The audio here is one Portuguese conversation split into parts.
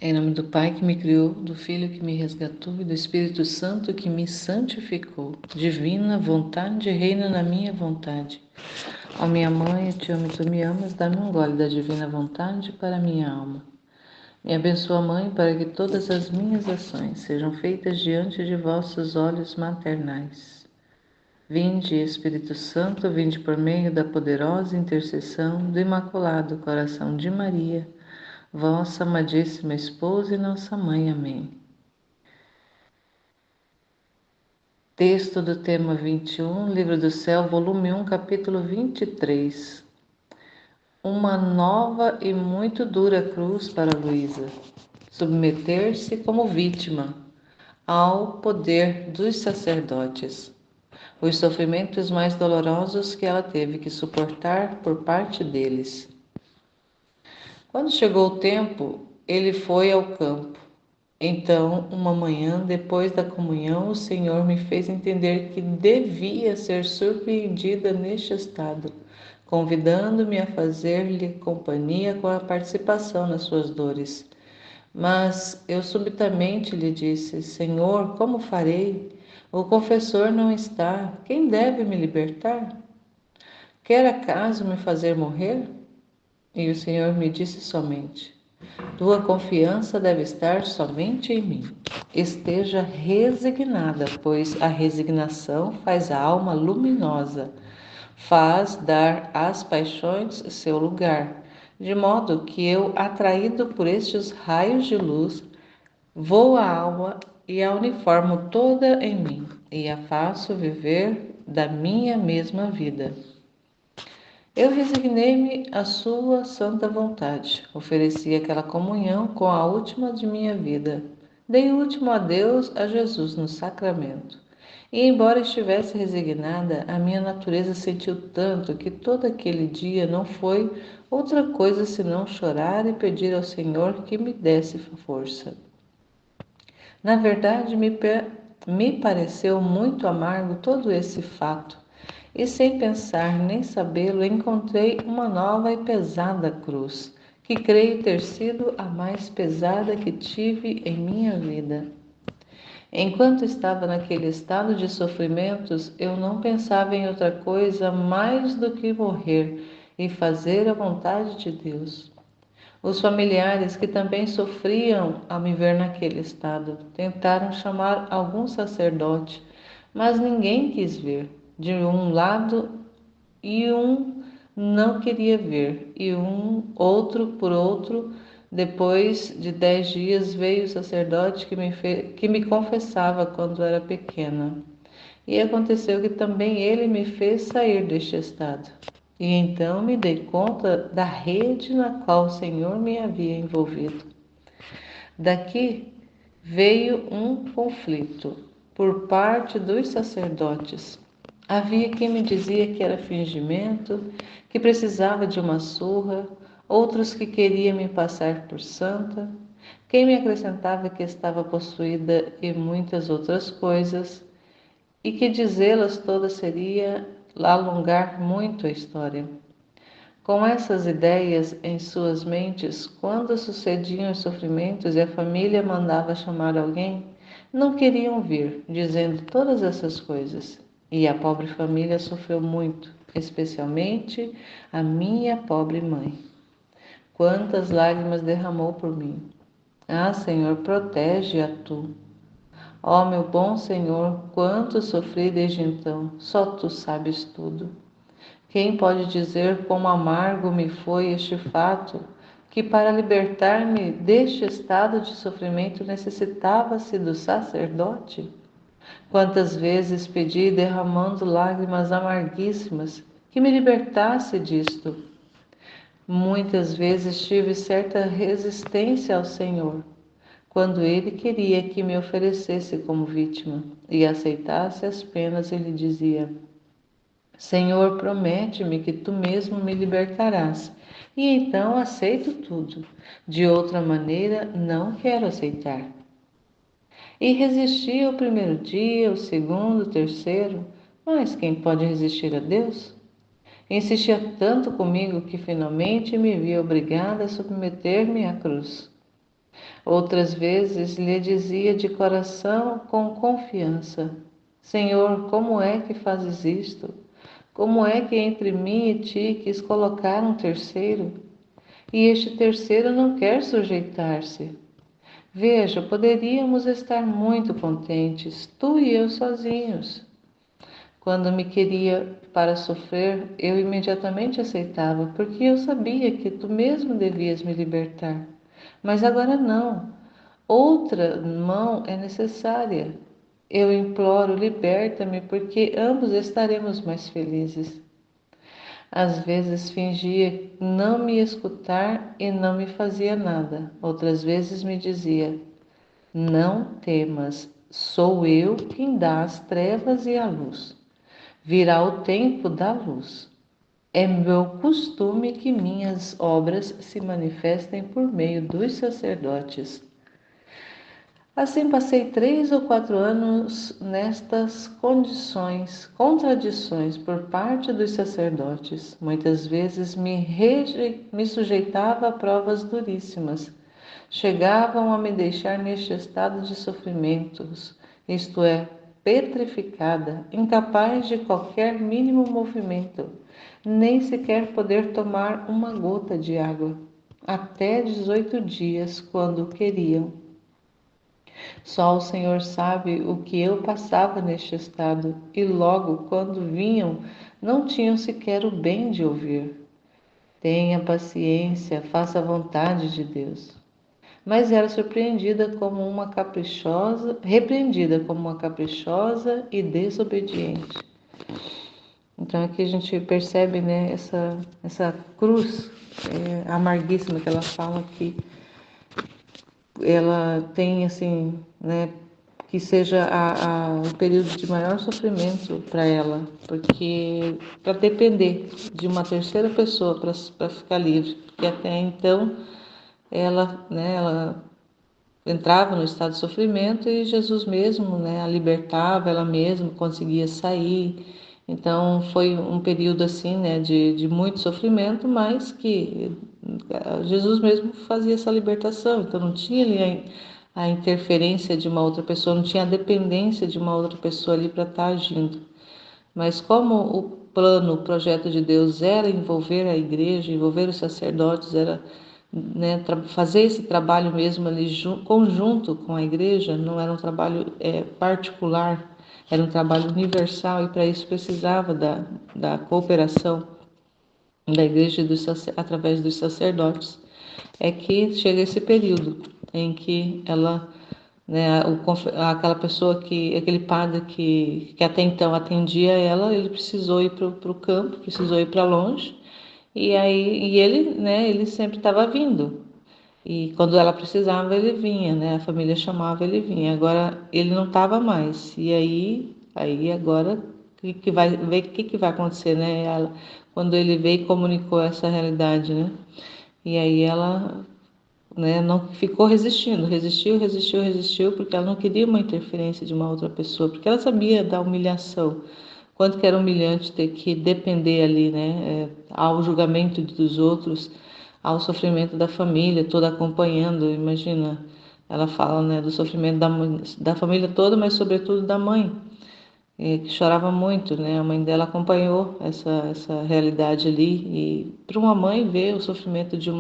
Em nome do Pai que me criou, do Filho que me resgatou e do Espírito Santo que me santificou. Divina vontade reina na minha vontade. Ó minha mãe, eu te amo e tu me amas, dá-me um gole da divina vontade para a minha alma. Me abençoa, Mãe, para que todas as minhas ações sejam feitas diante de vossos olhos maternais. Vinde, Espírito Santo, vinde por meio da poderosa intercessão do Imaculado Coração de Maria, vossa amadíssima esposa e nossa mãe. Amém. Texto do tema 21, Livro do Céu, volume 1, capítulo 23. Uma nova e muito dura cruz para Luísa. Submeter-se como vítima ao poder dos sacerdotes. Os sofrimentos mais dolorosos que ela teve que suportar por parte deles. Quando chegou o tempo, ele foi ao campo. Então, uma manhã, depois da comunhão, o Senhor me fez entender que devia ser surpreendida neste estado, convidando-me a fazer-lhe companhia com a participação nas suas dores. Mas eu subitamente lhe disse: Senhor, como farei? O confessor não está. Quem deve me libertar? Quer acaso me fazer morrer? E o Senhor me disse somente: tua confiança deve estar somente em mim. Esteja resignada, pois a resignação faz a alma luminosa, faz dar às paixões seu lugar, de modo que eu, atraído por estes raios de luz, vou à alma e a uniformo toda em mim, e a faço viver da minha mesma vida. Eu resignei-me à sua santa vontade, ofereci aquela comunhão com a última de minha vida, dei o último adeus a Jesus no sacramento. E embora estivesse resignada, a minha natureza sentiu tanto que todo aquele dia não foi outra coisa senão chorar e pedir ao Senhor que me desse força. Na verdade, me pareceu muito amargo todo esse fato, e sem pensar nem sabê-lo, encontrei uma nova e pesada cruz, que creio ter sido a mais pesada que tive em minha vida. Enquanto estava naquele estado de sofrimentos, eu não pensava em outra coisa mais do que morrer e fazer a vontade de Deus. Os familiares, que também sofriam ao me ver naquele estado, tentaram chamar algum sacerdote, mas ninguém quis ver. De um lado, e um não queria ver, e outro por outro. Depois de 10 dias veio o sacerdote que me confessava quando era pequena. E aconteceu que também ele me fez sair deste estado. E então me dei conta da rede na qual o Senhor me havia envolvido. Daqui veio um conflito por parte dos sacerdotes. Havia quem me dizia que era fingimento, que precisava de uma surra, outros que queriam me passar por santa, quem me acrescentava que estava possuída e muitas outras coisas, e que dizê-las todas seria alongar muito a história. Com essas ideias em suas mentes, quando sucediam os sofrimentos e a família mandava chamar alguém, não queriam vir, dizendo todas essas coisas. E a pobre família sofreu muito, especialmente a minha pobre mãe. Quantas lágrimas derramou por mim! Ah, Senhor, protege-a tu. Ó meu bom Senhor, quanto sofri desde então, só tu sabes tudo. Quem pode dizer quão amargo me foi este fato, que para libertar-me deste estado de sofrimento necessitava-se do sacerdote? Quantas vezes pedi, derramando lágrimas amarguíssimas, que me libertasse disto? Muitas vezes tive certa resistência ao Senhor, quando ele queria que me oferecesse como vítima e aceitasse as penas, ele dizia: Senhor, promete-me que tu mesmo me libertarás. E então aceito tudo. De outra maneira, não quero aceitar. E resisti ao primeiro dia, ao segundo, ao terceiro. Mas quem pode resistir a Deus? Insistia tanto comigo que finalmente me vi obrigada a submeter-me à cruz. Outras vezes lhe dizia de coração com confiança: Senhor, como é que fazes isto? Como é que entre mim e ti quis colocar um terceiro? E este terceiro não quer sujeitar-se. Veja, poderíamos estar muito contentes, tu e eu sozinhos. Quando me queria para sofrer, eu imediatamente aceitava, porque eu sabia que tu mesmo devias me libertar. Mas agora não. Outra mão é necessária. Eu imploro, liberta-me, porque ambos estaremos mais felizes. Às vezes fingia não me escutar e não me fazia nada. Outras vezes me dizia: Não temas, sou eu quem dá as trevas e a luz. Virá o tempo da luz. É meu costume que minhas obras se manifestem por meio dos sacerdotes. Assim passei 3 ou 4 anos nestas contradições por parte dos sacerdotes. Muitas vezes me sujeitava a provas duríssimas. Chegavam a me deixar neste estado de sofrimentos, isto é, petrificada, incapaz de qualquer mínimo movimento, nem sequer poder tomar uma gota de água. Até 18 dias, quando queriam. Só o Senhor sabe o que eu passava neste estado, e logo, quando vinham, não tinham sequer o bem de ouvir. Tenha paciência, faça a vontade de Deus. Mas era repreendida como uma caprichosa e desobediente. Então aqui a gente percebe, né, essa cruz amarguíssima que ela fala que ela tem assim, né, que seja o período de maior sofrimento para ela, porque para depender de uma terceira pessoa para ficar livre, porque até então ela entrava no estado de sofrimento e Jesus mesmo, né, a libertava, ela mesma conseguia sair. Então foi um período assim, né, de muito sofrimento, mas que Jesus mesmo fazia essa libertação. Então não tinha ali a interferência de uma outra pessoa, não tinha a dependência de uma outra pessoa ali para estar agindo. Mas como o projeto de Deus era envolver a igreja, envolver os sacerdotes, era, né, fazer esse trabalho mesmo ali conjunto com a igreja, não era um trabalho particular, era um trabalho universal e para isso precisava da cooperação da igreja através dos sacerdotes. É que chega esse período em que ela, né, aquela pessoa aquele padre que até então atendia ela, ele precisou ir para o campo, precisou ir para longe, e ele, né, ele sempre estava vindo. E quando ela precisava, ele vinha, né? A família chamava, ele vinha. Agora ele não estava mais. E aí agora que vai ver o que vai acontecer, né? Quando ele veio e comunicou essa realidade, né? E aí ela, né, não ficou resistiu, porque ela não queria uma interferência de uma outra pessoa, porque ela sabia da humilhação, quanto que era humilhante ter que depender ali, né, ao julgamento dos outros, ao sofrimento da família toda acompanhando. Imagina, ela fala, né, do sofrimento da família toda, mas sobretudo da mãe, que chorava muito, né? A mãe dela acompanhou essa realidade ali, e para uma mãe ver o sofrimento de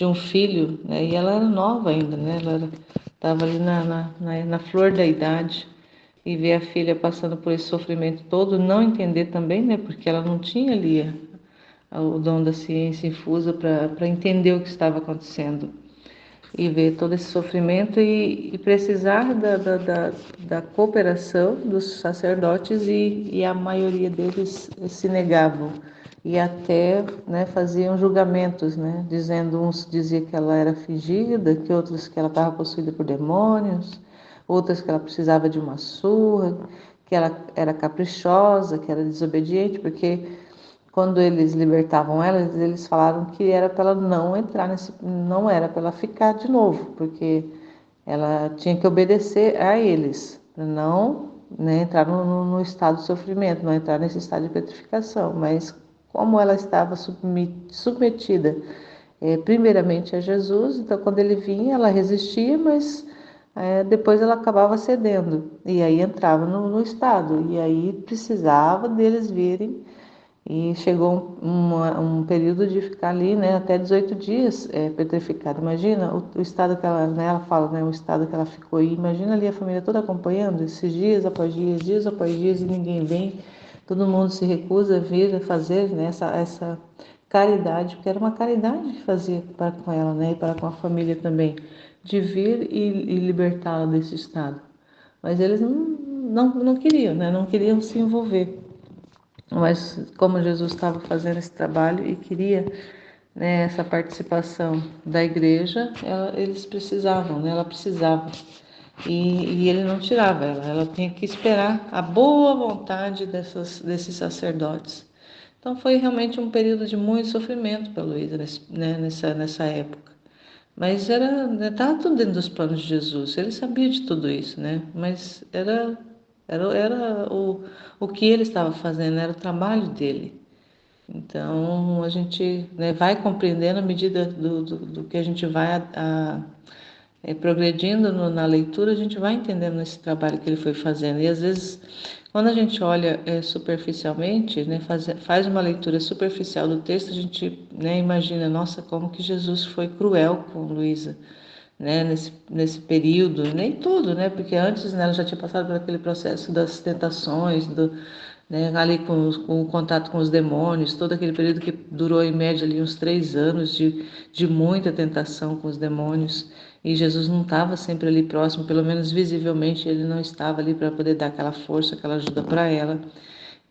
um filho, né? E ela era nova ainda, né? Ela estava ali na flor da idade, e ver a filha passando por esse sofrimento todo, não entender também, né? Porque ela não tinha ali o dom da ciência infusa para entender o que estava acontecendo e ver todo esse sofrimento e precisar da cooperação dos sacerdotes, e a maioria deles se negavam e até, né, faziam julgamentos, né, dizendo, uns diziam que ela era fingida, que outros que ela estava possuída por demônios, outras que ela precisava de uma surra, que ela era caprichosa, que era desobediente, porque quando eles libertavam ela, eles falaram que era para ela não entrar não era para ela ficar de novo, porque ela tinha que obedecer a eles, para não, né, entrar no estado de sofrimento, não entrar nesse estado de petrificação. Mas como ela estava submetida primeiramente a Jesus. Então, quando ele vinha, ela resistia, mas depois ela acabava cedendo, e aí entrava no estado, e aí precisava deles virem, e chegou um período de ficar ali, né, até 18 dias petrificada. Imagina o estado que ela, né, ela fala, né, o estado que ela ficou aí. Imagina ali a família toda acompanhando, esses dias após dias, e ninguém vem, todo mundo se recusa a vir a fazer, né, essa caridade, porque era uma caridade que fazia para com ela, né, e para com a família também, de vir e libertá-la desse estado. Mas eles não queriam, né, não queriam se envolver. Mas como Jesus estava fazendo esse trabalho e queria, né, essa participação da igreja, eles precisavam, né, ela precisava. E ele não tirava ela tinha que esperar a boa vontade desses sacerdotes. Então foi realmente um período de muito sofrimento para Luísa, né, nessa época. Mas estava tudo dentro dos planos de Jesus. Ele sabia de tudo isso, né? Mas era o que ele estava fazendo, era o trabalho dele. Então a gente, né, vai compreendendo à medida do que a gente vai progredindo na leitura, a gente vai entendendo esse trabalho que ele foi fazendo. E às vezes, quando a gente olha superficialmente, né, faz uma leitura superficial do texto, a gente, né, imagina, nossa, como que Jesus foi cruel com Luísa, né, nesse período, nem tudo, né, porque antes, né, ela já tinha passado por aquele processo das tentações, né, ali com o contato com os demônios, todo aquele período que durou em média ali uns 3 anos de muita tentação com os demônios, e Jesus não estava sempre ali próximo, pelo menos visivelmente ele não estava ali para poder dar aquela força, aquela ajuda para ela.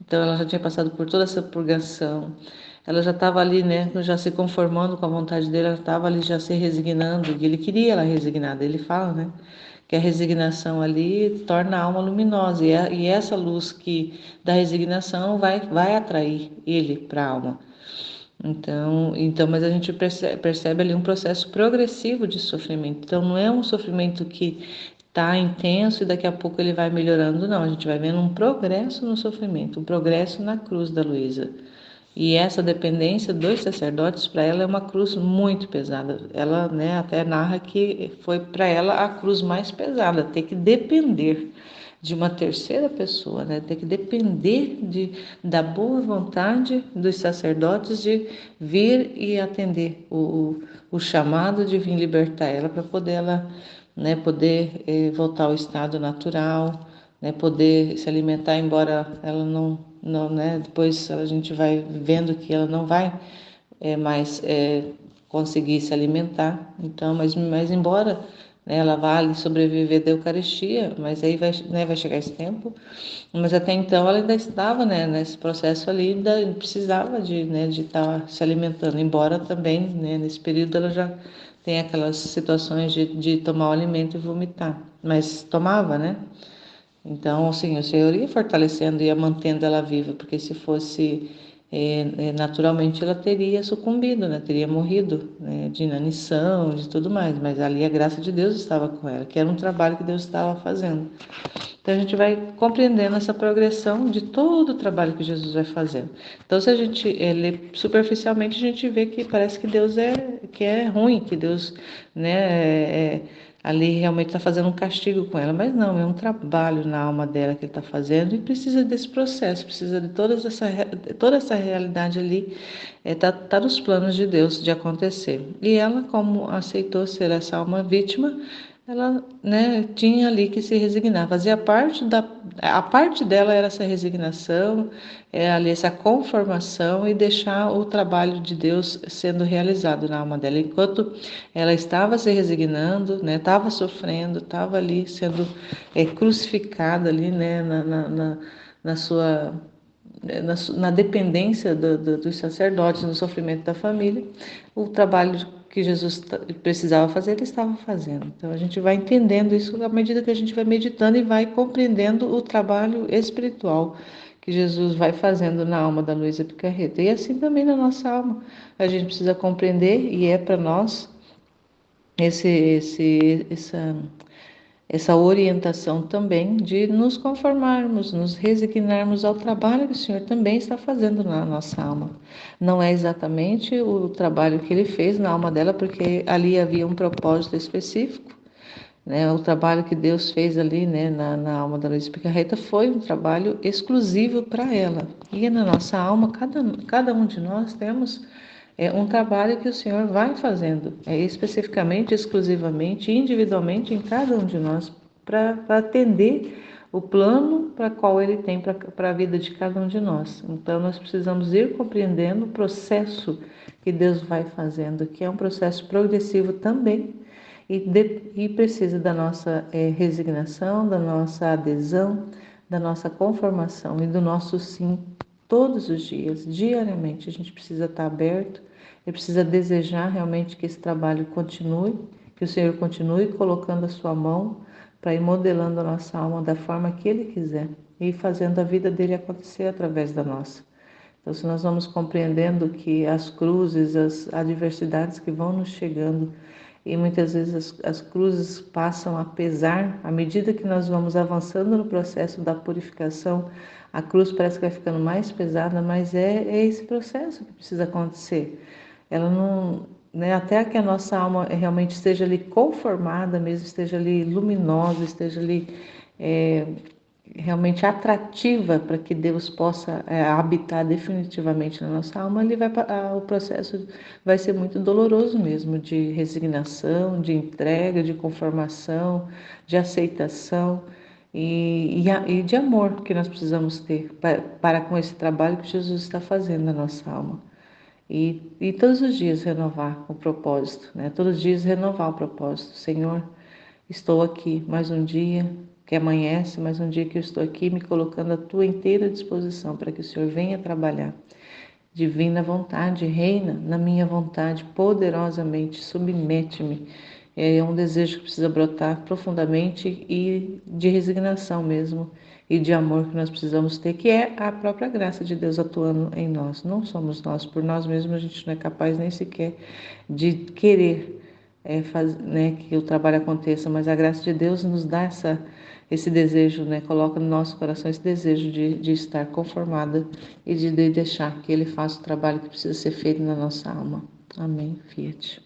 Então ela já tinha passado por toda essa purgação, ela já estava ali, né, já se conformando com a vontade dele, ela estava ali já se resignando, e ele queria ela resignada, ele fala, né, que a resignação ali torna a alma luminosa, e essa luz da resignação vai atrair ele para a alma. Então, mas a gente percebe ali um processo progressivo de sofrimento. Então, não é um sofrimento que está intenso e daqui a pouco ele vai melhorando, não. A gente vai vendo um progresso no sofrimento, um progresso na cruz da Luísa. E essa dependência dos sacerdotes, para ela, é uma cruz muito pesada. Ela, né, até narra que foi para ela a cruz mais pesada, ter que depender de uma terceira pessoa, né? Ter que depender da boa vontade dos sacerdotes de vir e atender o chamado de vir libertar ela, para poder ela, né, poder voltar ao estado natural, né, poder se alimentar, embora ela não, né, depois a gente vai vendo que ela não vai mais conseguir se alimentar. Então, mas embora, né, ela vá ali sobreviver da Eucaristia, mas aí vai chegar esse tempo. Mas até então ela ainda estava, né, nesse processo ali, ainda precisava de estar se alimentando, embora também, né, nesse período ela já tem aquelas situações de tomar o alimento e vomitar, mas tomava, né? Então, assim, o Senhor ia fortalecendo, ia mantendo ela viva, porque se fosse naturalmente ela teria sucumbido, né? Teria morrido, né? De inanição, de tudo mais, mas ali a graça de Deus estava com ela, que era um trabalho que Deus estava fazendo. Então a gente vai compreendendo essa progressão de todo o trabalho que Jesus vai fazendo. Então, se a gente lê superficialmente, a gente vê que parece que Deus é ruim, que Deus, né, ali realmente está fazendo um castigo com ela, mas não, é um trabalho na alma dela que ele está fazendo, e precisa desse processo, precisa de toda essa realidade ali, tá nos planos de Deus de acontecer. E ela, como aceitou ser essa alma vítima, ela, né, tinha ali que se resignar, fazia a parte dela era essa resignação, ali essa conformação, e deixar o trabalho de Deus sendo realizado na alma dela. Enquanto ela estava se resignando, né, estava sofrendo, estava ali sendo crucificada ali, né, na sua na dependência dos sacerdotes, no sofrimento da família, o trabalho que Jesus precisava fazer, ele estava fazendo. Então a gente vai entendendo isso à medida que a gente vai meditando e vai compreendendo o trabalho espiritual que Jesus vai fazendo na alma da Luísa Picarreta. E assim também na nossa alma. A gente precisa compreender, e é para nós essa essa orientação também de nos conformarmos, nos resignarmos ao trabalho que o Senhor também está fazendo na nossa alma. Não é exatamente o trabalho que Ele fez na alma dela, porque ali havia um propósito específico, né? O trabalho que Deus fez ali, né, na alma da Luísa Picarreta foi um trabalho exclusivo para ela. E na nossa alma, cada um de nós temos um trabalho que o Senhor vai fazendo, especificamente, exclusivamente, individualmente em cada um de nós, para atender o plano para qual Ele tem para a vida de cada um de nós. Então, nós precisamos ir compreendendo o processo que Deus vai fazendo, que é um processo progressivo também, e precisa da nossa resignação, da nossa adesão, da nossa conformação e do nosso sim todos os dias, diariamente. A gente precisa estar aberto e precisa desejar realmente que esse trabalho continue, que o Senhor continue colocando a sua mão para ir modelando a nossa alma da forma que Ele quiser e fazendo a vida dele acontecer através da nossa. Então, se nós vamos compreendendo que as cruzes, as adversidades que vão nos chegando, e muitas vezes as cruzes passam a pesar, à medida que nós vamos avançando no processo da purificação, a cruz parece que vai ficando mais pesada, mas é esse processo que precisa acontecer. Ela não, né, até que a nossa alma realmente esteja ali conformada mesmo, esteja ali luminosa, esteja ali realmente atrativa para que Deus possa habitar definitivamente na nossa alma, o processo vai ser muito doloroso mesmo, de resignação, de entrega, de conformação, de aceitação e de amor que nós precisamos ter para com esse trabalho que Jesus está fazendo na nossa alma. E todos os dias renovar o propósito, né? Todos os dias renovar o propósito. Senhor, estou aqui mais um dia que amanhece, mais um dia que eu estou aqui me colocando à tua inteira disposição para que o Senhor venha trabalhar. Divina vontade, reina na minha vontade poderosamente, submete-me. É um desejo que precisa brotar profundamente e de resignação mesmo e de amor que nós precisamos ter, que é a própria graça de Deus atuando em nós. Não somos nós, por nós mesmos a gente não é capaz nem sequer de querer que o trabalho aconteça, mas a graça de Deus nos dá esse desejo, né? Coloca no nosso coração esse desejo de estar conformada e de deixar que Ele faça o trabalho que precisa ser feito na nossa alma. Amém. Fiat.